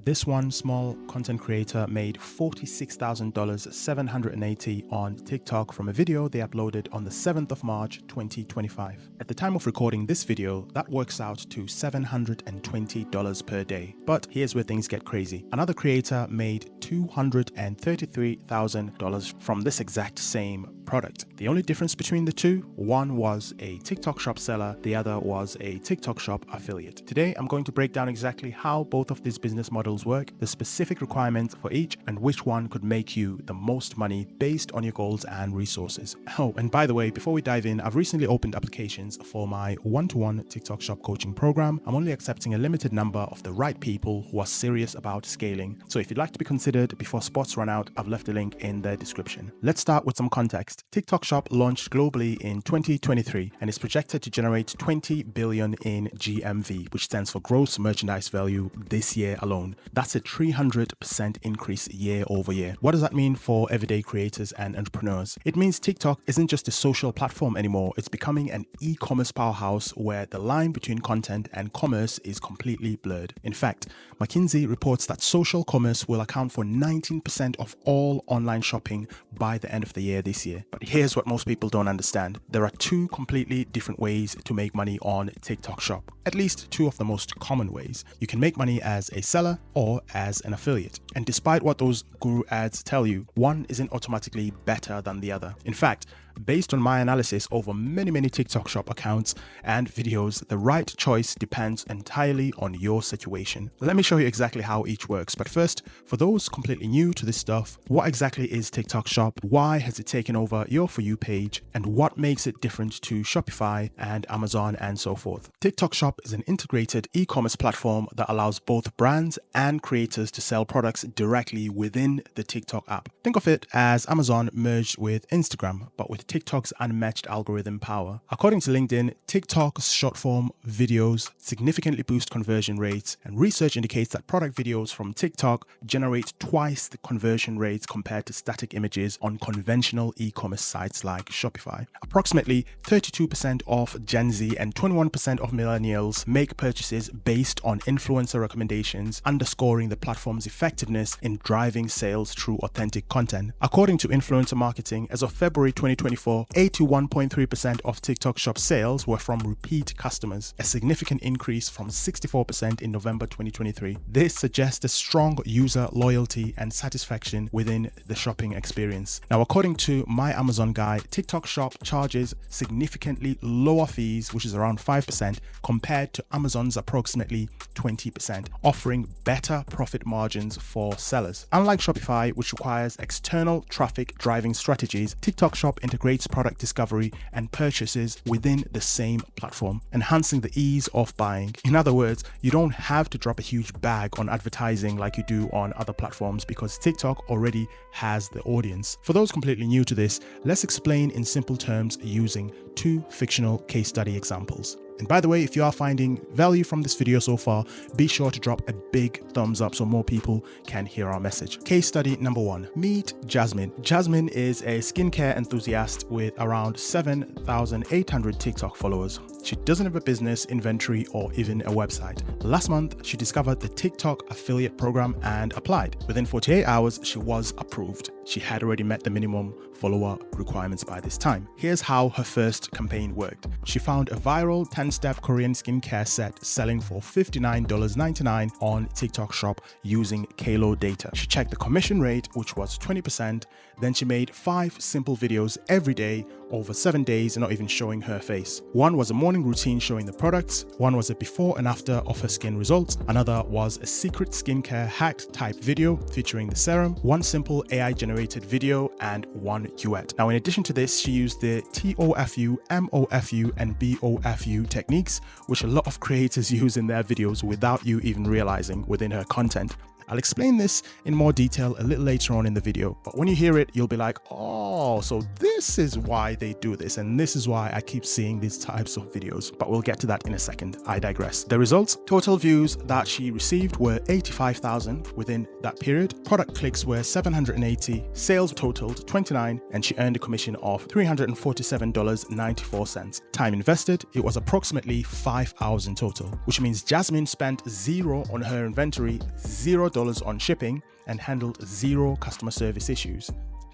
This one small content creator made $46,780 on TikTok from a video they uploaded on the 7th of March 2025. At the time of recording this video, that works out to $720 per day. But here's where things get crazy. Another creator made $233,000 from this exact same product. The only difference between the two, one was a TikTok shop seller, the other was a TikTok shop affiliate. Today, I'm going to break down exactly how both of these business models work, the specific requirements for each, and which one could make you the most money based on your goals and resources. Oh, and by the way, before we dive in, I've recently opened applications for my one-to-one TikTok shop coaching program. I'm only accepting a limited number of the right people who are serious about scaling. So if you'd like to be considered before spots run out, I've left a link in the description. Let's start with some context. TikTok Shop launched globally in 2023 and is projected to generate 20 billion in GMV, which stands for gross merchandise value, this year alone. That's a 300% increase year over year. What does that mean for everyday creators and entrepreneurs? It means TikTok isn't just a social platform anymore. It's becoming an e-commerce powerhouse where the line between content and commerce is completely blurred. In fact, McKinsey reports that social commerce will account for 19% of all online shopping by the end of the year this year. But here's what most people don't understand. There are two completely different ways to make money on TikTok Shop. At least two of the most common ways. You can make money as a seller or as an affiliate. And despite what those guru ads tell you, one isn't automatically better than the other. In fact, based on my analysis over many TikTok shop accounts and videos, the right choice depends entirely on your situation. Let me show you exactly how each works. But first, for those completely new to this stuff, what exactly is TikTok Shop? Why has it taken over your For You page? And what makes it different to Shopify and Amazon and so forth? TikTok Shop is an integrated e-commerce platform that allows both brands and creators to sell products directly within the TikTok app. Think of it as Amazon merged with Instagram, but with TikTok's unmatched algorithm power. According to LinkedIn, TikTok's short-form videos significantly boost conversion rates, and research indicates that product videos from TikTok generate twice the conversion rates compared to static images on conventional e-commerce sites like Shopify. Approximately 32% of Gen Z and 21% of millennials make purchases based on influencer recommendations, underscoring the platform's effectiveness in driving sales through authentic content. According to influencer marketing, as of February 2024, 81.3% of TikTok Shop sales were from repeat customers, a significant increase from 64% in November 2023. This suggests a strong user loyalty and satisfaction within the shopping experience. Now, according to my Amazon guy, TikTok Shop charges significantly lower fees, which is around 5%, compared to Amazon's approximately 20%, offering better profit margins for sellers. Unlike Shopify, which requires external traffic driving strategies, TikTok Shop integrates product discovery and purchases within the same platform, enhancing the ease of buying. In other words, you don't have to drop a huge bag on advertising like you do on other platforms because TikTok already has the audience. For those completely new to this, let's explain in simple terms using two fictional case study examples. And by the way, if you are finding value from this video so far, be sure to drop a big thumbs up so more people can hear our message. Case study number one, meet Jasmine. Jasmine is a skincare enthusiast with around 7,800 TikTok followers. She doesn't have a business, inventory, or even a website. Last month, she discovered the TikTok affiliate program and applied. Within 48 hours, she was approved. She had already met the minimum follower requirements by this time. Here's how her first campaign worked. She found a viral 10-step Korean skincare set selling for $59.99 on TikTok Shop using Kalo data. She checked the commission rate, which was 20%. Then she made 5 simple videos every day over 7 days, not even showing her face. One was a morning routine showing the products, one was a before and after of her skin results, another was a secret skincare hack type video featuring the serum, one simple AI generated video, and one duet. Now, in addition to this, she used the TOFU, MOFU, and BOFU techniques, which a lot of creators use in their videos without you even realizing within her content. I'll explain this in more detail a little later on in the video, but when you hear it, you'll be like, oh, so this is why they do this, and this is why I keep seeing these types of videos. But we'll get to that in a second. I digress. The results, total views that she received were 85,000 within that period. Product clicks were 780, sales totaled 29, and she earned a commission of $347.94. Time invested, it was approximately 5 hours in total, which means Jasmine spent zero on her inventory, zero $0 on shipping and handled 0 customer service issues.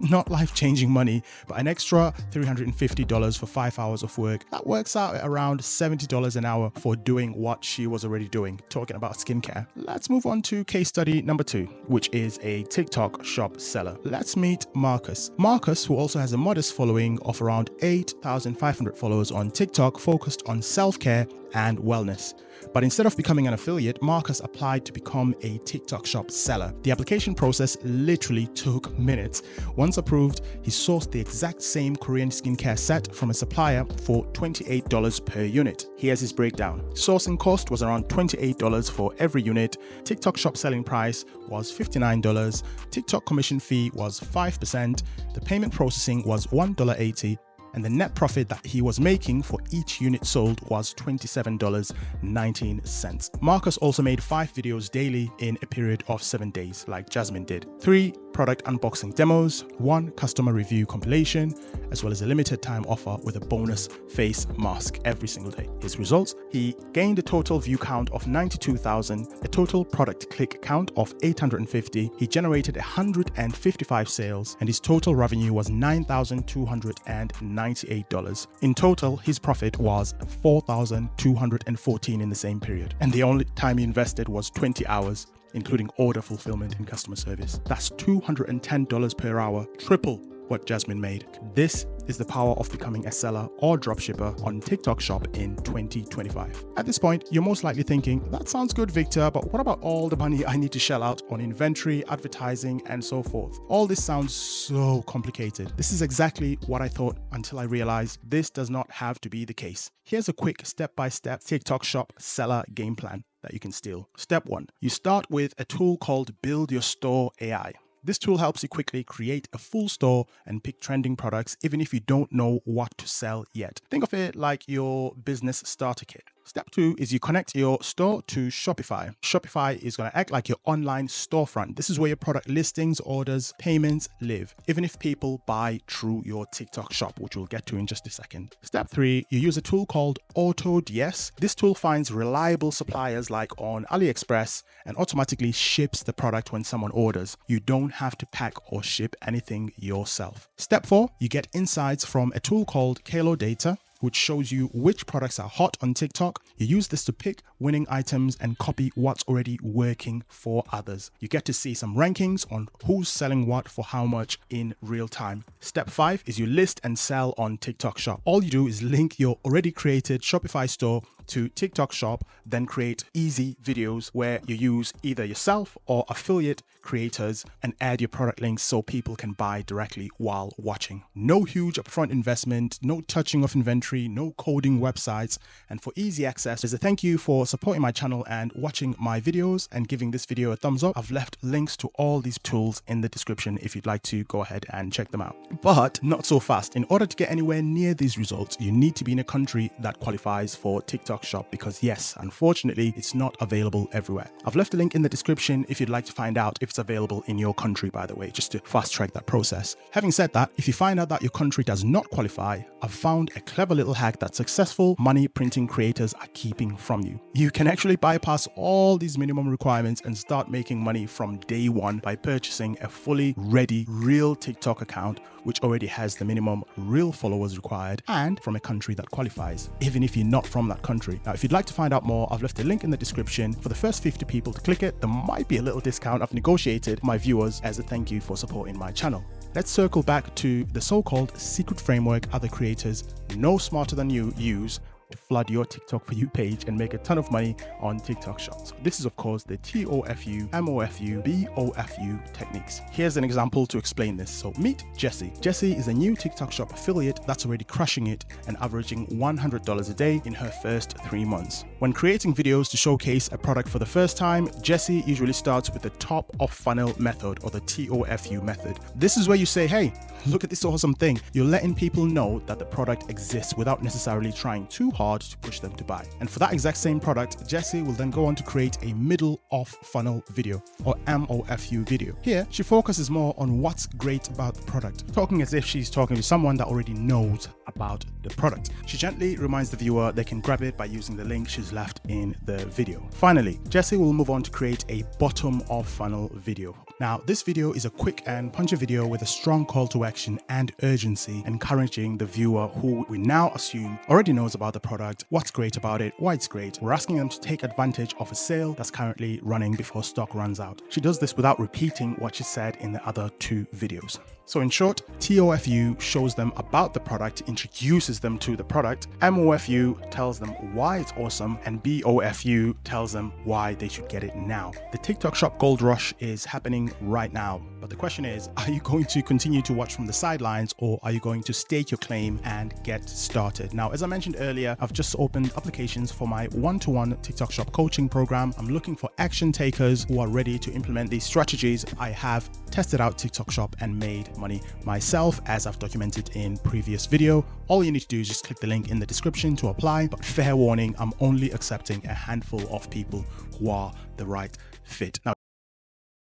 Not life-changing money, but an extra $350 for 5 hours of work. That works out at around $70 an hour for doing what she was already doing, talking about skincare. Let's move on to case study number 2, which is a TikTok shop seller. Let's meet Marcus. Marcus, who also has a modest following of around 8,500 followers on TikTok, focused on self-care and wellness. But instead of becoming an affiliate, Marcus applied to become a TikTok shop seller. The application process literally took minutes. Once approved, he sourced the exact same Korean skincare set from a supplier for $28 per unit. Here's his breakdown. Sourcing cost was around $28 for every unit. TikTok shop selling price was $59. TikTok commission fee was 5%. The payment processing was $1.80. And the net profit that he was making for each unit sold was $27.19. Marcus also made 5 videos daily in a period of 7 days, like Jasmine did. 3 product unboxing demos, 1 customer review compilation, as well as a limited time offer with a bonus face mask every single day. His results: he gained a total view count of 92,000, a total product click count of 850, he generated 155 sales, and his total revenue was $9,298. In total, his profit was $4,214 in the same period, and the only time he invested was 20 hours, including order fulfillment and customer service. That's $210 per hour, triple what Jasmine made. This is the power of becoming a seller or dropshipper on TikTok Shop in 2025. At this point, you're most likely thinking, that sounds good, Victor, but what about all the money I need to shell out on inventory, advertising, and so forth? All this sounds so complicated. This is exactly what I thought until I realized this does not have to be the case. Here's a quick step-by-step TikTok Shop seller game plan that you can steal. Step 1, you start with a tool called Build Your Store AI. This tool helps you quickly create a full store and pick trending products even if you don't know what to sell yet. Think of it like your business starter kit. Step 2 is you connect your store to Shopify. Shopify is going to act like your online storefront. This is where your product listings, orders, payments live, even if people buy through your TikTok shop, which we'll get to in just a second. Step 3, you use a tool called AutoDS. This tool finds reliable suppliers like on AliExpress and automatically ships the product when someone orders. You don't have to pack or ship anything yourself. Step 4, you get insights from a tool called Kalo Data, which shows you which products are hot on TikTok. You use this to pick winning items and copy what's already working for others. You get to see some rankings on who's selling what for how much in real time. Step 5 is you list and sell on TikTok Shop. All you do is link your already created Shopify store to TikTok Shop, then create easy videos where you use either yourself or affiliate creators and add your product links so people can buy directly while watching. No huge upfront investment, no touching of inventory, no coding websites, and for easy access, as a thank you for supporting my channel and watching my videos and giving this video a thumbs up, I've left links to all these tools in the description if you'd like to go ahead and check them out. But not so fast. In order to get anywhere near these results, you need to be in a country that qualifies for TikTok Shop because yes, unfortunately, it's not available everywhere. I've left a link in the description if you'd like to find out if it's available in your country, by the way, just to fast track that process. Having said that, if you find out that your country does not qualify, I've found a clever little hack that successful money printing creators are keeping from you. You can actually bypass all these minimum requirements and start making money from day one by purchasing a fully ready real TikTok account which already has the minimum real followers required and from a country that qualifies, even if you're not from that country. Now, if you'd like to find out more, I've left a link in the description. For the first 50 people to click it, there might be a little discount I've negotiated for my viewers as a thank you for supporting my channel. Let's circle back to the so-called secret framework other creators no smarter than you use to flood your TikTok For You page and make a ton of money on TikTok Shop. So this is of course the TOFU, MOFU, BOFU techniques. Here's an example to explain this. So meet Jessie. Jessie is a new TikTok Shop affiliate that's already crushing it and averaging $100 a day in her first 3 months. When creating videos to showcase a product for the first time, Jessie usually starts with the top of funnel method or the TOFU method. This is where you say, hey, look at this awesome thing. You're letting people know that the product exists without necessarily trying too hard hard to push them to buy. And for that exact same product, Jessie will then go on to create a middle of funnel video, or MOFU video. Here, she focuses more on what's great about the product, talking as if she's talking to someone that already knows about the product. She gently reminds the viewer they can grab it by using the link she's left in the video. Finally, Jessie will move on to create a bottom of funnel video. Now, this video is a quick and punchy video with a strong call to action and urgency, encouraging the viewer, who we now assume already knows about the product, what's great about it, why it's great. We're asking them to take advantage of a sale that's currently running before stock runs out. She does this without repeating what she said in the other two videos. So in short, TOFU shows them about the product, introduces them to the product, MOFU tells them why it's awesome, and BOFU tells them why they should get it now. The TikTok Shop Gold Rush is happening right now, but the question is, are you going to continue to watch from the sidelines, or are you going to stake your claim and get started? Now, as I mentioned earlier, I've just opened applications for my one-to-one TikTok Shop coaching program. I'm looking for action takers who are ready to implement these strategies. I have tested out TikTok Shop and made money myself, as I've documented in previous video. All you need to do is just click the link in the description to apply, but fair warning, I'm only accepting a handful of people who are the right fit. Now,